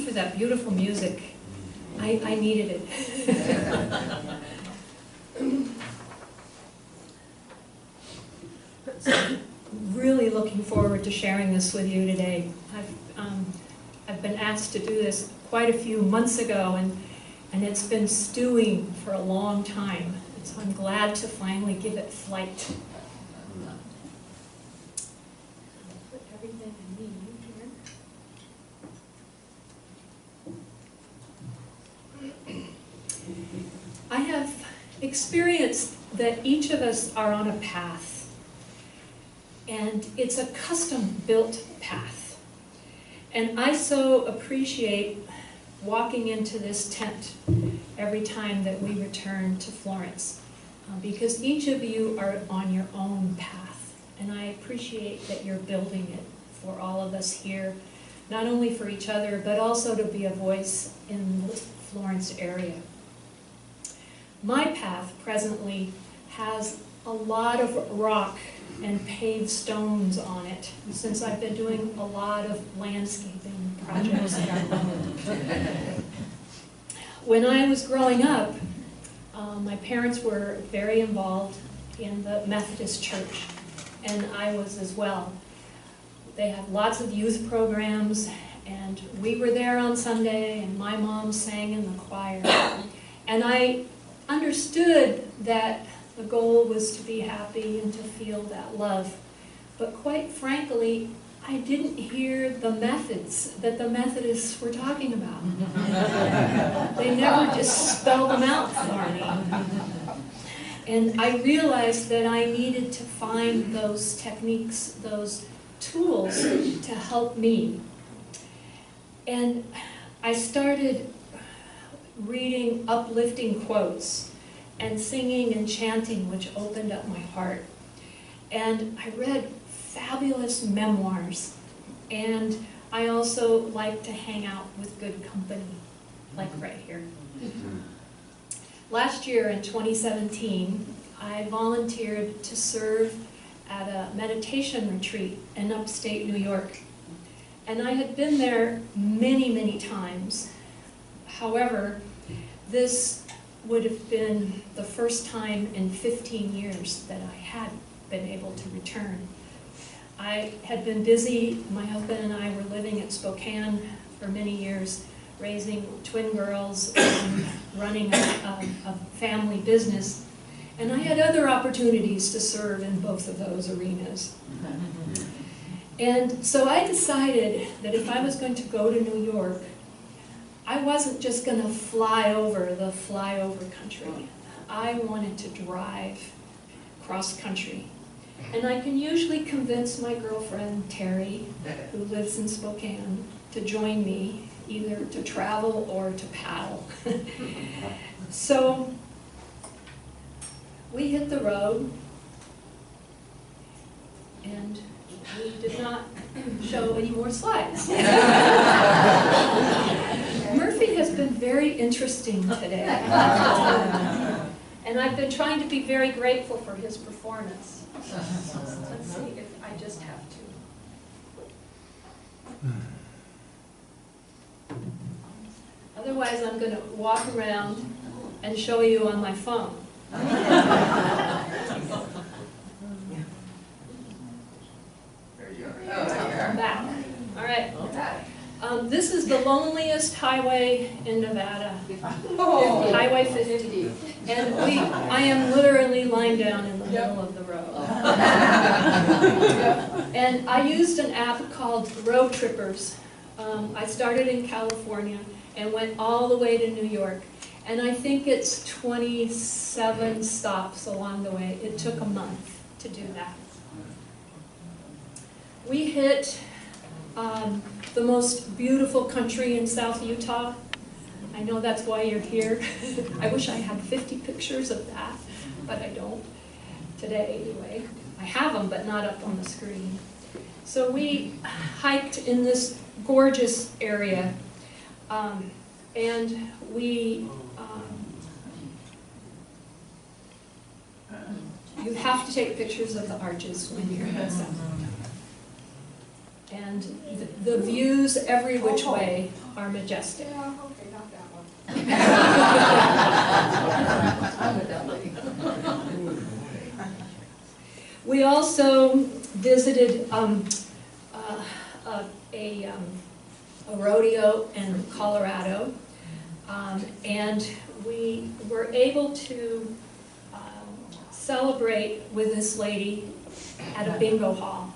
For that beautiful music. I needed it. So, really looking forward to sharing this with you today. I've been asked to do this quite a few months ago, and it's been stewing for a long time. And so I'm glad to finally give it flight. Put everything I need here. I have experienced that each of us are on a path, and it's a custom-built path. And I so appreciate walking into this tent every time that we return to Florence, because each of you are on your own path, and I appreciate that you're building it for all of us here, not only for each other, but also to be a voice in the Florence area. My path presently has a lot of rock and paved stones on it, since I've been doing a lot of landscaping projects. When I was growing up, my parents were very involved in the Methodist Church, and I was as well. They had lots of youth programs, and we were there on Sunday, and my mom sang in the choir. And I understood that the goal was to be happy and to feel that love. But quite frankly, I didn't hear the methods that the Methodists were talking about. They never just spelled them out for me. And I realized that I needed to find those techniques, those tools to help me. And I started reading uplifting quotes and singing and chanting, which opened up my heart. And I read fabulous memoirs, and I also like to hang out with good company, like right here. Last year in 2017, I volunteered to serve at a meditation retreat in upstate New York. And I had been there many, many times. However, this would have been the first time in 15 years that I had been able to return. I had been busy. My husband and I were living in Spokane for many years, raising twin girls and running a family business. And I had other opportunities to serve in both of those arenas. And so I decided that if I was going to go to New York, I wasn't just going to fly over the flyover country. I wanted to drive cross country. And I can usually convince my girlfriend, Terry, who lives in Spokane, to join me, either to travel or to paddle. So we hit the road, and we did not show any more slides. Murphy has been very interesting today. And I've been trying to be very grateful for his performance. Let's see if I just have to. Otherwise, I'm going to walk around and show you on my phone. I'm back. All right. This is the loneliest highway in Nevada, Highway 50. And I am literally lying down in the middle of the road. And I used an app called Road Trippers. I started in California and went all the way to New York. And I think it's 27 stops along the way. It took a month to do that. We hit the most beautiful country in South Utah. I know that's why you're here. I wish I had 50 pictures of that, but I don't today anyway. I have them, but not up on the screen. So we hiked in this gorgeous area, and we, you have to take pictures of the arches when you're in. And the views every which way are majestic. Yeah, okay, not that one. I'm with that lady. We also visited a rodeo in Colorado, and we were able to celebrate with this lady at a bingo hall.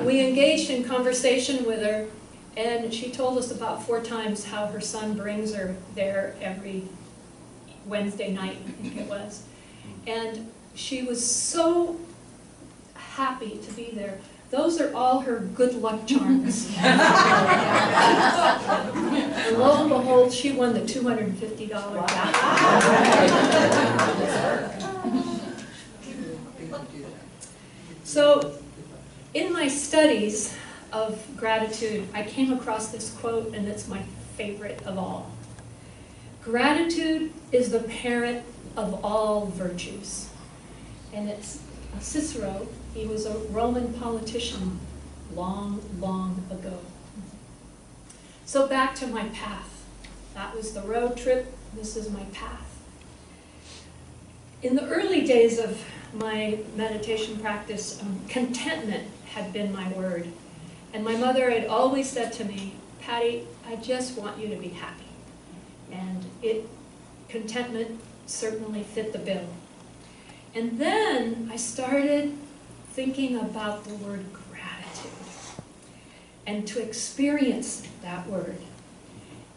We engaged in conversation with her, and she told us about 4 times how her son brings her there every Wednesday night, I think it was. And she was so happy to be there. Those are all her good luck charms. And lo and behold, she won the $250 jackpot. So, in my studies of gratitude, I came across this quote, and it's my favorite of all. Gratitude is the parent of all virtues. And it's Cicero. He was a Roman politician long, long ago. So back to my path. That was the road trip. This is my path. In the early days of my meditation practice, contentment had been my word. And my mother had always said to me, Patti, I just want you to be happy. And contentment certainly fit the bill. And then I started thinking about the word gratitude and to experience that word.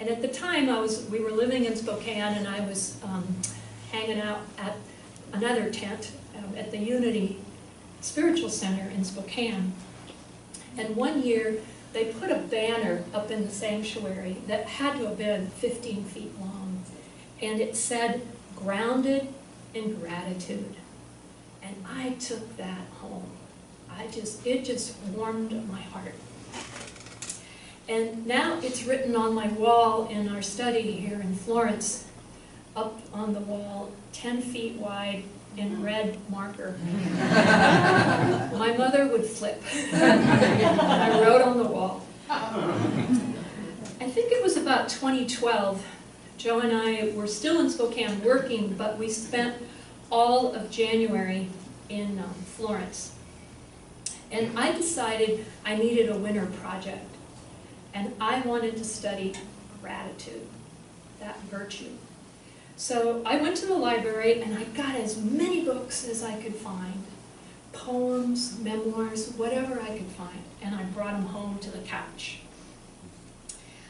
And at the time we were living in Spokane, and I was hanging out at another tent at the Unity Spiritual Center in Spokane. And one year they put a banner up in the sanctuary that had to have been 15 feet long. And it said, "Grounded in gratitude." And I took that home. It just warmed my heart. And now it's written on my wall in our study here in Florence, up on the wall, 10 feet wide in red marker. My mother would flip. I wrote on the wall. I think it was about 2012. Joe and I were still in Spokane working, but we spent all of January in Florence. And I decided I needed a winter project. And I wanted to study gratitude, that virtue. So I went to the library and I got as many books as I could find. Poems, memoirs, whatever I could find. And I brought them home to the couch.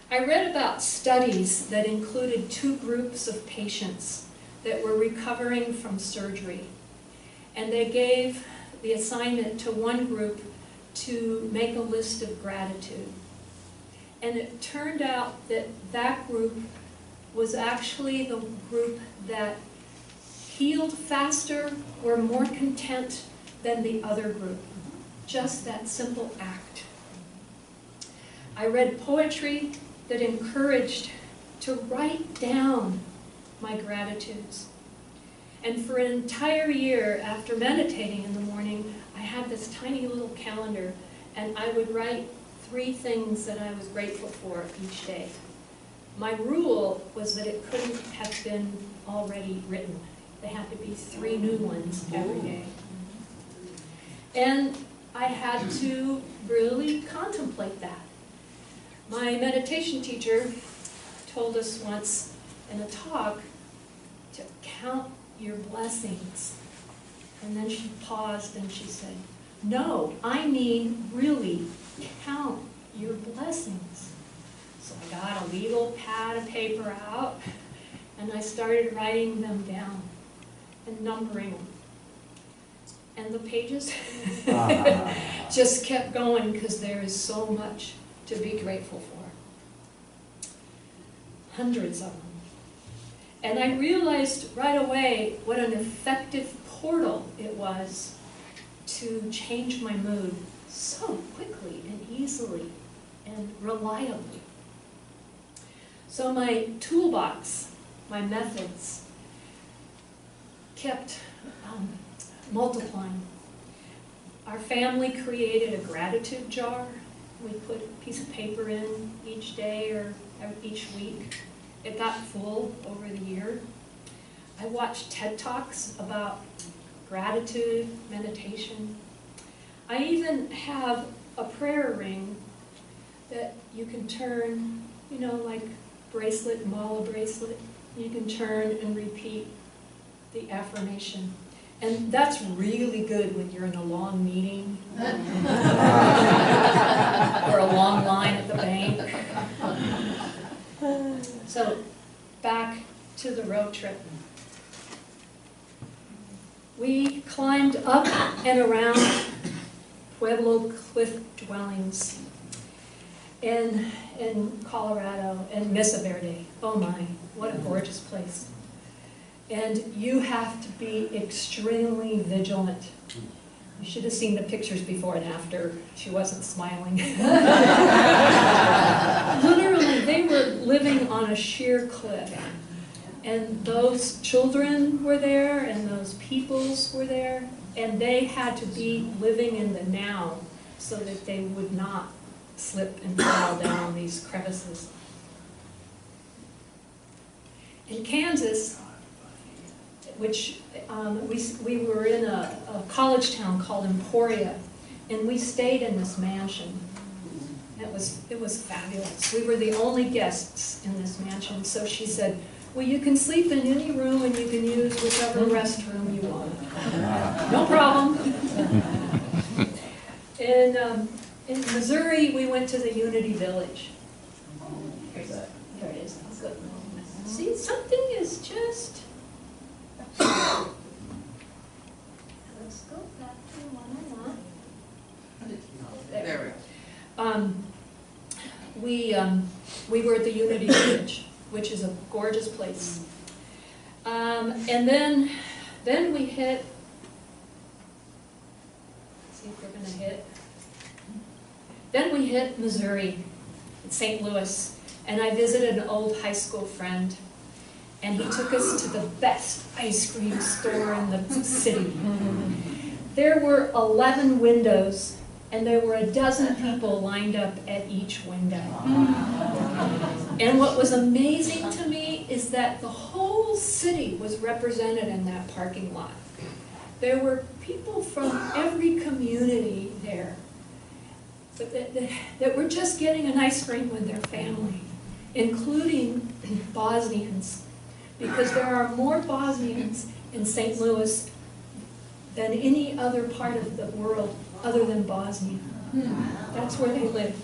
I read about studies that included 2 groups of patients that were recovering from surgery. And they gave the assignment to one group to make a list of gratitude. And it turned out that that group was actually the group that healed faster or more content than the other group. Just that simple act. I read poetry that encouraged to write down my gratitudes. And for an entire year, after meditating in the morning, I had this tiny little calendar, and I would write 3 things that I was grateful for each day. My rule was that it couldn't have been already written. There had to be 3 new ones every day. And I had to really contemplate that. My meditation teacher told us once in a talk to count your blessings. And then she paused and she said, "No, I mean really count your blessings." So I got a little pad of paper out and I started writing them down and numbering them. And the pages just kept going because there is so much to be grateful for. Hundreds of them. And I realized right away what an effective portal it was to change my mood so quickly and easily and reliably. So my toolbox, my methods, kept multiplying. Our family created a gratitude jar, We put a piece of paper in each day or each week. It got full over the year. I watched TED Talks about gratitude, meditation. I even have a prayer ring that you can turn, you know, like bracelet, mala bracelet. You can turn and repeat the affirmation. And that's really good when you're in a long meeting or a long line at the bank. So back to the road trip. We climbed up and around Pueblo cliff dwellings in Colorado and Mesa Verde. Oh my, what a gorgeous place. And you have to be extremely vigilant. You should have seen the pictures before and after. She wasn't smiling. Literally, they were living on a sheer cliff. And those children were there, and those peoples were there, and they had to be living in the now so that they would not slip and fall down these crevices. In Kansas, which we were in a college town called Emporia, and we stayed in this mansion. It was fabulous. We were the only guests in this mansion, so she said, well, you can sleep in any room and you can use whichever restroom you want. No problem. In Missouri, we went to the Unity Village. There it is. Good. See, something is just... Let's go back to one I want. There we go. We were at the Unity Village, which is a gorgeous place. And then we hit, let's see if we're gonna hit. Then we hit Missouri, St. Louis, and I visited an old high school friend, and he took us to the best ice cream store in the city. There were 11 windows, and there were 12 people lined up at each window. And what was amazing to me is that the whole city was represented in that parking lot. There were people from every community there that were just getting an ice cream with their family, including Bosnians, because there are more Bosnians in St. Louis than any other part of the world other than Bosnia. That's where they live.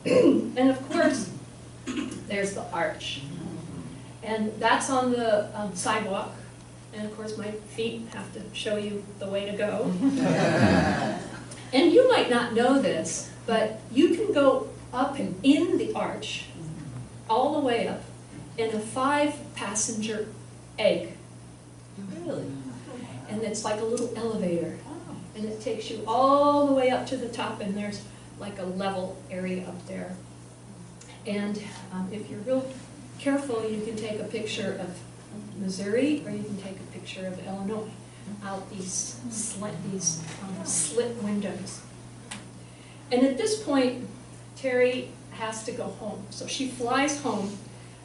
And of course, there's the arch. And that's on the sidewalk. And of course, my feet have to show you the way to go. And you might not know this, but you can go up and in the arch, all the way up, in a 5-passenger egg. Really? And it's like a little elevator. And it takes you all the way up to the top, and there's like a level area up there. And if you're real careful, you can take a picture of Missouri, or you can take a picture of Illinois out these slit windows. And at this point, Terry has to go home. So she flies home,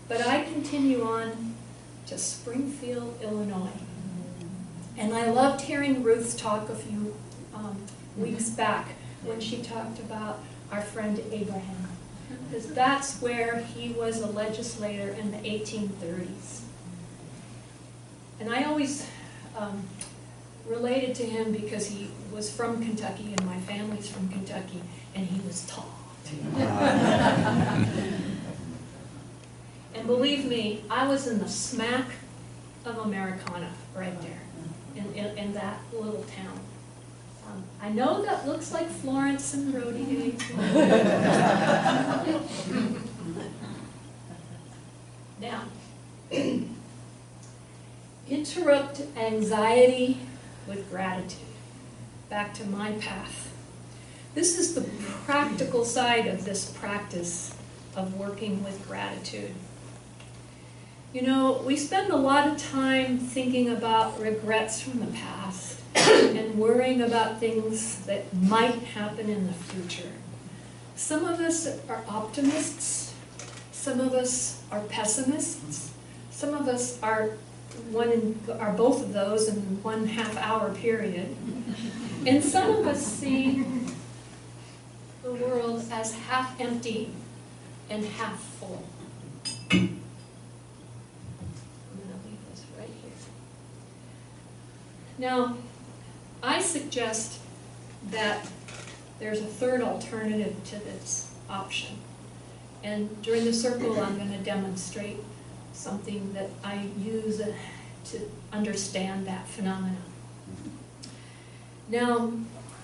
but I continue on to Springfield, Illinois. And I loved hearing Ruth's talk a few weeks back when she talked about our friend Abraham, because that's where he was a legislator in the 1830s. And I always related to him because he was from Kentucky and my family's from Kentucky, and he was tall. And believe me, I was in the smack of Americana right there. In that little town. I know that looks like Florence and Rhody. Now, interrupt anxiety with gratitude. Back to my path. This is the practical side of this practice of working with gratitude. You know, we spend a lot of time thinking about regrets from the past and worrying about things that might happen in the future. Some of us are optimists, some of us are pessimists, some of us are both of those in 1/2 hour period, and some of us see the world as half empty and half full. I'm going to leave this right here. Now, I suggest that there's a third alternative to this option. And during the circle, I'm going to demonstrate something that I use to understand that phenomenon. Now,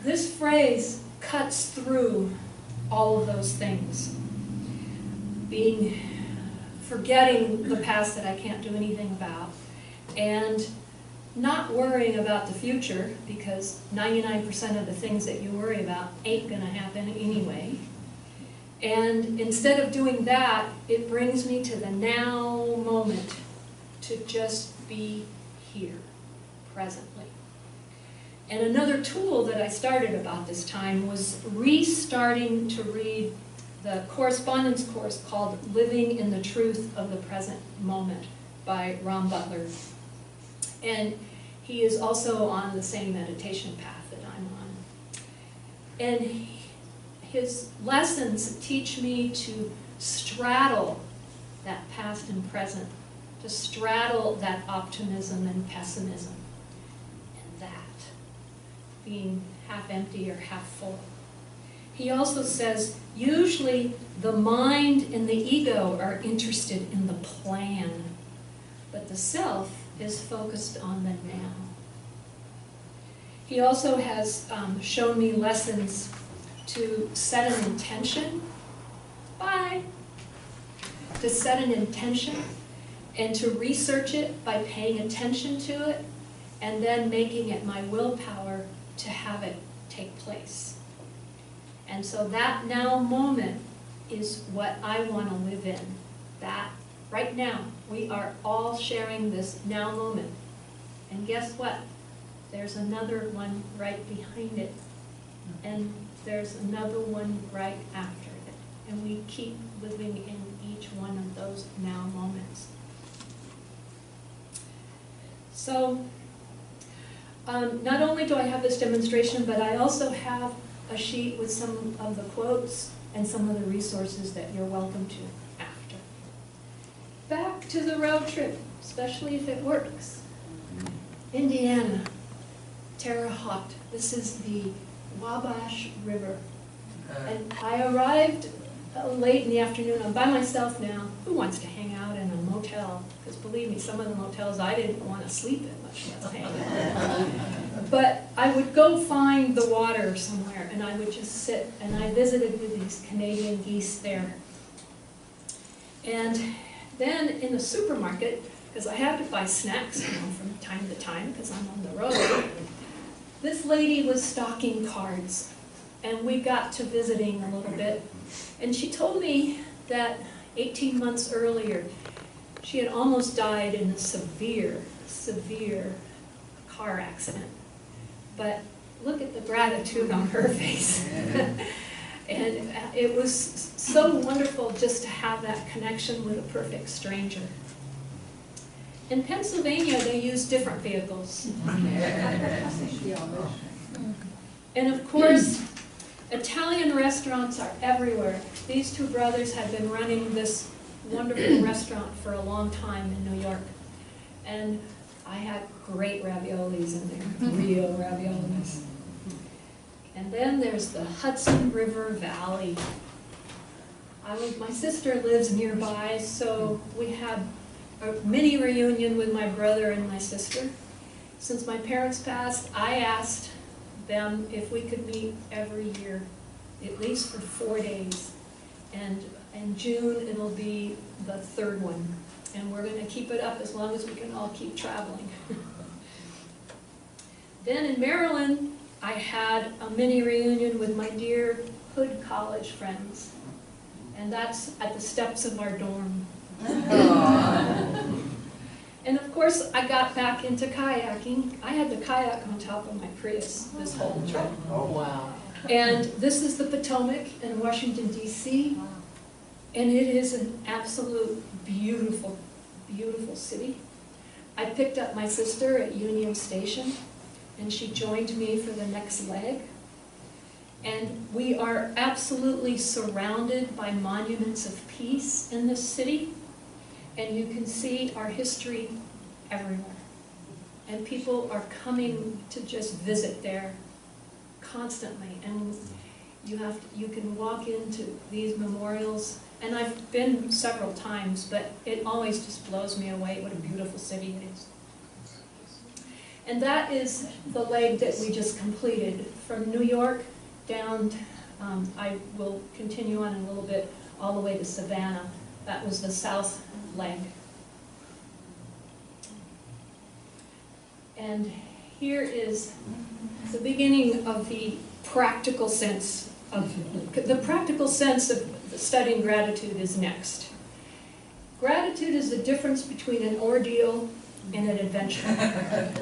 this phrase cuts through all of those things. Forgetting the past that I can't do anything about, and not worrying about the future, because 99% of the things that you worry about ain't going to happen anyway. And instead of doing that, it brings me to the now moment, to just be here, presently. And another tool that I started about this time was restarting to read the correspondence course called Living in the Truth of the Present Moment by Ron Butler. And he is also on the same meditation path that I'm on. And his lessons teach me to straddle that past and present, to straddle that optimism and pessimism, and that being half empty or half full. He also says, usually the mind and the ego are interested in the plan, but the self is focused on the now. He also has shown me lessons to set an intention, to set an intention and to research it by paying attention to it and then making it my willpower to have it take place. And so that now moment is what I want to live in. That right now, we are all sharing this now moment. And guess what? There's another one right behind it. And there's another one right after it. And we keep living in each one of those now moments. So, not only do I have this demonstration, but I also have a sheet with some of the quotes and some of the resources that you're welcome to after. Back to the road trip, especially if it works. Indiana, Terre Haute. This is the Wabash River. And I arrived late in the afternoon. I'm by myself now. Who wants to hang out in a motel? Because believe me, some of the motels I didn't want to sleep in, much less hang out. But I would go find the water somewhere, and I would just sit, and I visited with these Canadian geese there. And then in the supermarket, because I had to buy snacks from time to time because I'm on the road, this lady was stocking cards, and we got to visiting a little bit. And she told me that 18 months earlier, she had almost died in a severe, severe car accident. But look at the gratitude on her face. And it was so wonderful just to have that connection with a perfect stranger. In Pennsylvania, they use different vehicles. And of course, Italian restaurants are everywhere. These two brothers have been running this wonderful restaurant for a long time in New York. And I had great raviolis in there, real raviolis. And then there's the Hudson River Valley. My sister lives nearby, so we had a mini reunion with my brother and my sister. Since my parents passed, I asked them if we could meet every year, at least for 4 days. And in June, it'll be the third one. And we're going to keep it up as long as we can all keep traveling. Then in Maryland, I had a mini reunion with my dear Hood College friends. And that's at the steps of our dorm. And of course, I got back into kayaking. I had to kayak on top of my Prius this whole trip. Oh, wow. And this is the Potomac in Washington, D.C. And it is an absolute beautiful, beautiful city. I picked up my sister at Union Station, and she joined me for the next leg. And we are absolutely surrounded by monuments of peace in this city, and you can see our history everywhere. And people are coming to just visit there constantly, and you can walk into these memorials, and I've been several times, but it always just blows me away what a beautiful city it is. And that is the leg that we just completed from New York down, I will continue on in a little bit, all the way to Savannah. That was the south leg. And here is the beginning of the practical sense of studying gratitude is next. Gratitude is the difference between an ordeal and an adventure.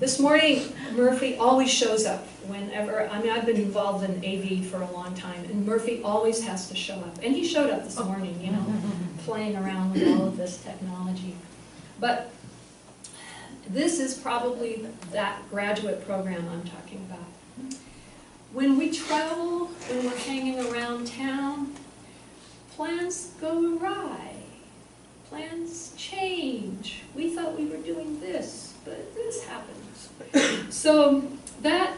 This morning, Murphy always shows up whenever, I've been involved in AV for a long time, and Murphy always has to show up. And he showed up this morning, you know, playing around with all of this technology. But this is probably that graduate program I'm talking about. When we travel, when we're hanging around town, plans go awry. Plans change. We thought we were doing this, but this happens. So that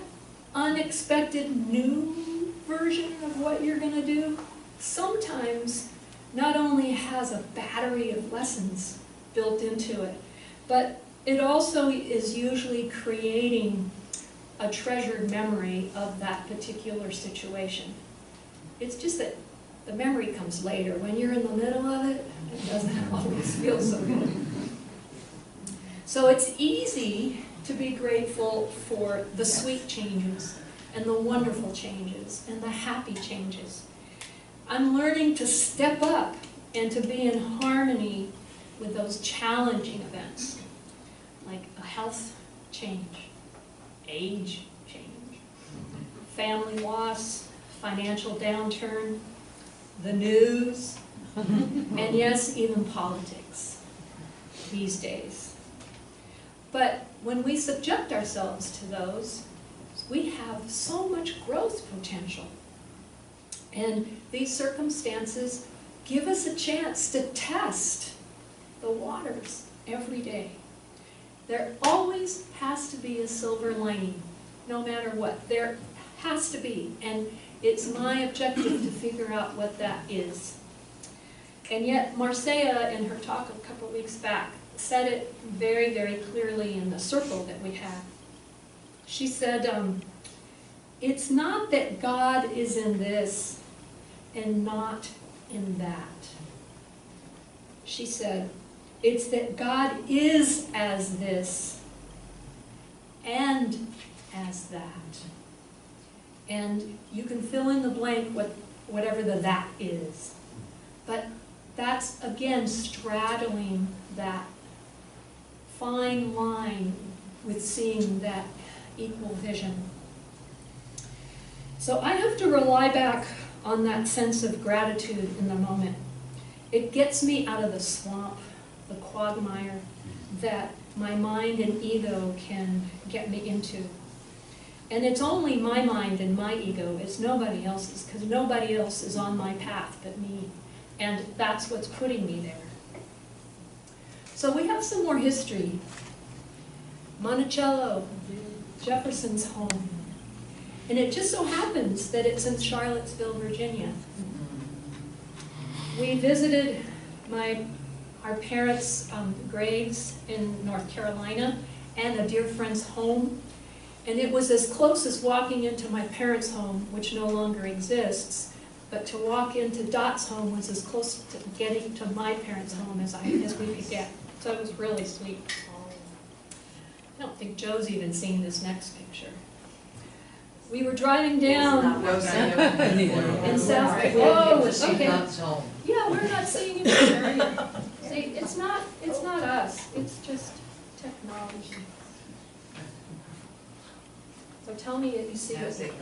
unexpected new version of what you're going to do sometimes not only has a battery of lessons built into it, but it also is usually creating a treasured memory of that particular situation. It's just that the memory comes later. When you're in the middle of it, it doesn't always feel so good. So it's easy to be grateful for the sweet changes and the wonderful changes and the happy changes. I'm learning to step up and to be in harmony with those challenging events, like a health change, age change, family loss, financial downturn, the news, and yes, even politics these days. But when we subject ourselves to those, we have so much growth potential. And these circumstances give us a chance to test the waters every day. There always has to be a silver lining, no matter what. There has to be, and it's my objective to figure out what that is. And yet Marcia, in her talk a couple weeks back, said it very, very clearly in the circle that we had. She said, it's not that God is in this and not in that. She said, it's that God is as this and as that. And you can fill in the blank with whatever the that is. But that's, again, straddling that fine line with seeing that equal vision. So I have to rely back on that sense of gratitude in the moment. It gets me out of the swamp, the quagmire that my mind and ego can get me into. And it's only my mind and my ego, it's nobody else's, because nobody else is on my path but me. And that's what's putting me there. So we have some more history. Monticello, Jefferson's home. And it just so happens that it's in Charlottesville, Virginia. We visited our parents' graves in North Carolina and a dear friend's home. And it was as close as walking into my parents' home, which no longer exists, but to walk into Dot's home was as close to getting to my parents' home as we could get. So it was really sweet. I don't think Joe's even seen this next picture. We were driving down in South. Oh, okay. Yeah, we're not seeing it either. See, it's not us. It's just technology. So tell me if you see it.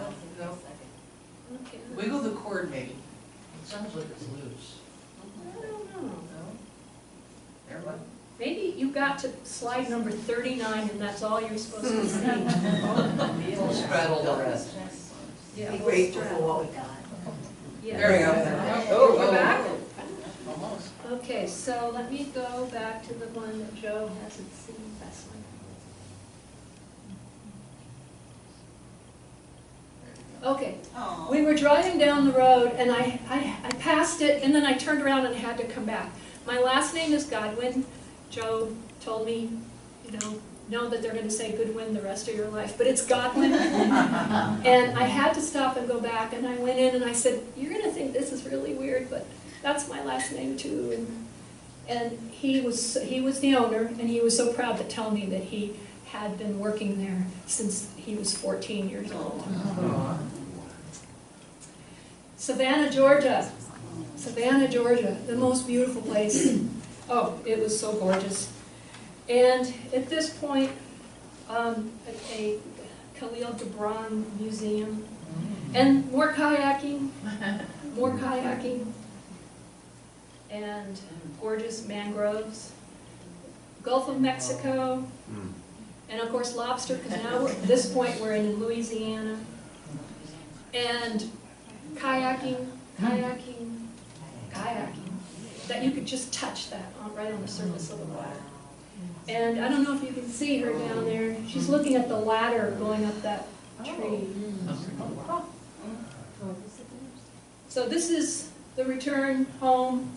Okay. Wiggle the cord, maybe. It sounds like it's loose. I don't know. No? Everybody? Maybe you got to slide number 39 and that's all you're supposed to see. We'll straddle the rest. Yeah, Be we'll grateful straddle. for what we got. Yeah. There we go. Oh, we're back? Almost. Okay, so let me go back to the one that Joe hasn't seen, this one. Okay, we were driving down the road and I passed it and then I turned around and had to come back. My last name is Godwin. Joe told me, know that they're going to say Goodwin the rest of your life, but it's Godwin. And I had to stop and go back and I went in and I said, you're going to think this is really weird, but that's my last name too. And he was the owner and he was so proud to tell me that he had been working there since he was 14 years old. Savannah, Georgia. Savannah, Georgia, the most beautiful place. Oh, it was so gorgeous. And at this point, a Khalil Gibran museum, and more kayaking, and gorgeous mangroves, Gulf of Mexico, and of course lobster, because now at this point we're in Louisiana, and kayaking, that you could just touch that right on the surface of the water. And I don't know if you can see her down there. She's looking at the ladder going up that tree. So this is the return home.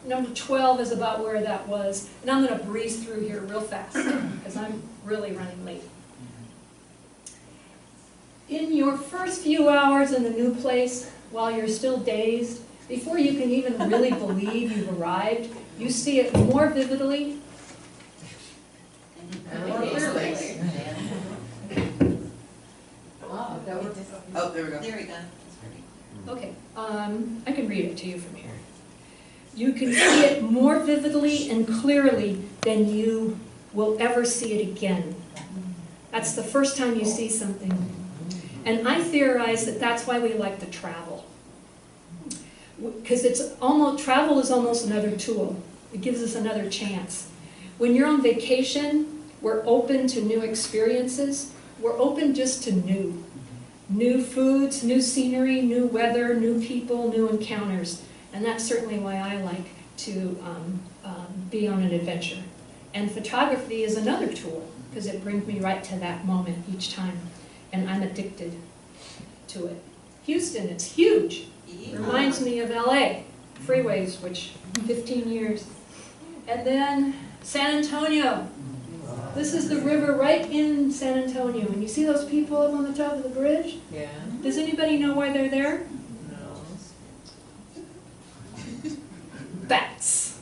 Number 12 is about where that was. And I'm going to breeze through here real fast because I'm really running late. In your first few hours in the new place, while you're still dazed, before you can even really believe you've arrived, you see it more vividly. Oh, there we go. There we go. Okay, I can read it to you from here. You can see it more vividly and clearly than you will ever see it again. That's the first time you see something. And I theorize that that's why we like to travel. Because travel is almost another tool. It gives us another chance. When you're on vacation, we're open to new experiences. We're open just to new. New foods, new scenery, new weather, new people, new encounters. And that's certainly why I like to be on an adventure. And photography is another tool, because it brings me right to that moment each time. And I'm addicted to it. Houston, it's huge. Reminds me of LA. Freeways, which 15 years. And then San Antonio. This is the river right in San Antonio. And you see those people up on the top of the bridge? Yeah. Does anybody know why they're there? No. Bats.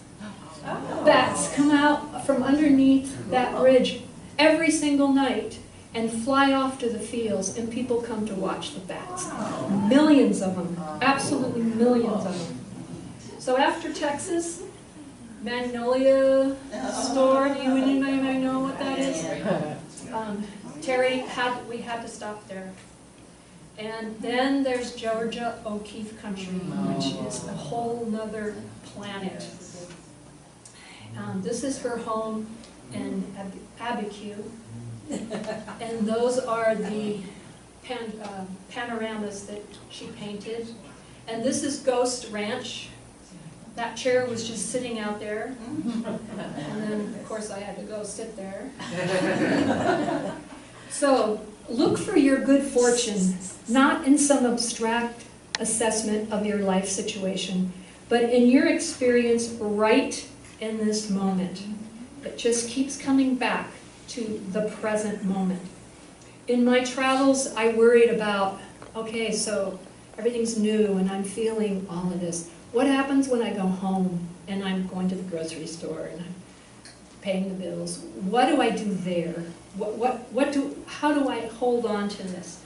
Bats come out from underneath that bridge every single night and fly off to the fields, and people come to watch the bats. Millions of them, absolutely millions of them. So after Texas, Magnolia store, do anybody know what that is? Terry, we had to stop there. And then there's Georgia O'Keeffe country, which is a whole nother planet. This is her home in Abiquiu. And those are the panoramas that she painted. And this is Ghost Ranch. That chair was just sitting out there. And then, of course, I had to go sit there. So, look for your good fortune, not in some abstract assessment of your life situation, but in your experience right in this moment. It just keeps coming back to the present moment. In my travels, I worried about, okay, so everything's new and I'm feeling all of this. What happens when I go home and I'm going to the grocery store and I'm paying the bills? What do I do there? How do I hold on to this?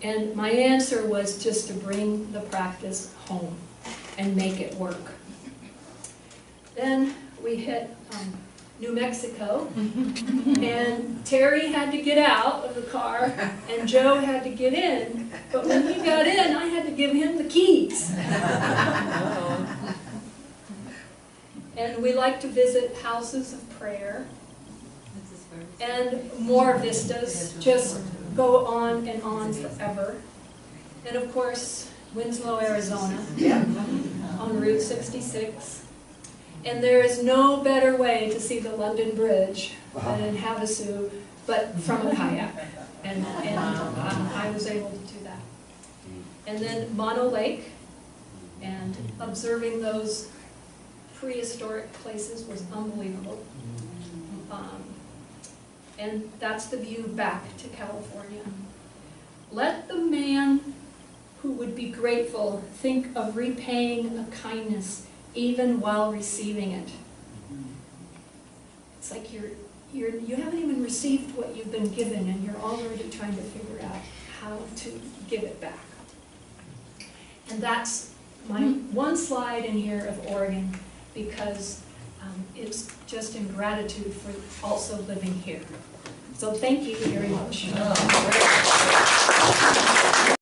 And my answer was just to bring the practice home and make it work. Then we hit New Mexico. And Terry had to get out of the car and Joe had to get in. But when he got in, I had to give him the keys. And we like to visit houses of prayer. And more vistas just go on and on forever. And of course, Winslow, Arizona, on Route 66. And there is no better way to see the London Bridge than in Havasu, but from a kayak. And I was able to do that. And then Mono Lake, and observing those prehistoric places was unbelievable. And that's the view back to California. Let the man who would be grateful think of repaying a kindness even while receiving it. It's like you haven't even received what you've been given and you're already trying to figure out how to give it back. And that's my one slide in here of Oregon, because it's just in gratitude for also living here. So thank you very much.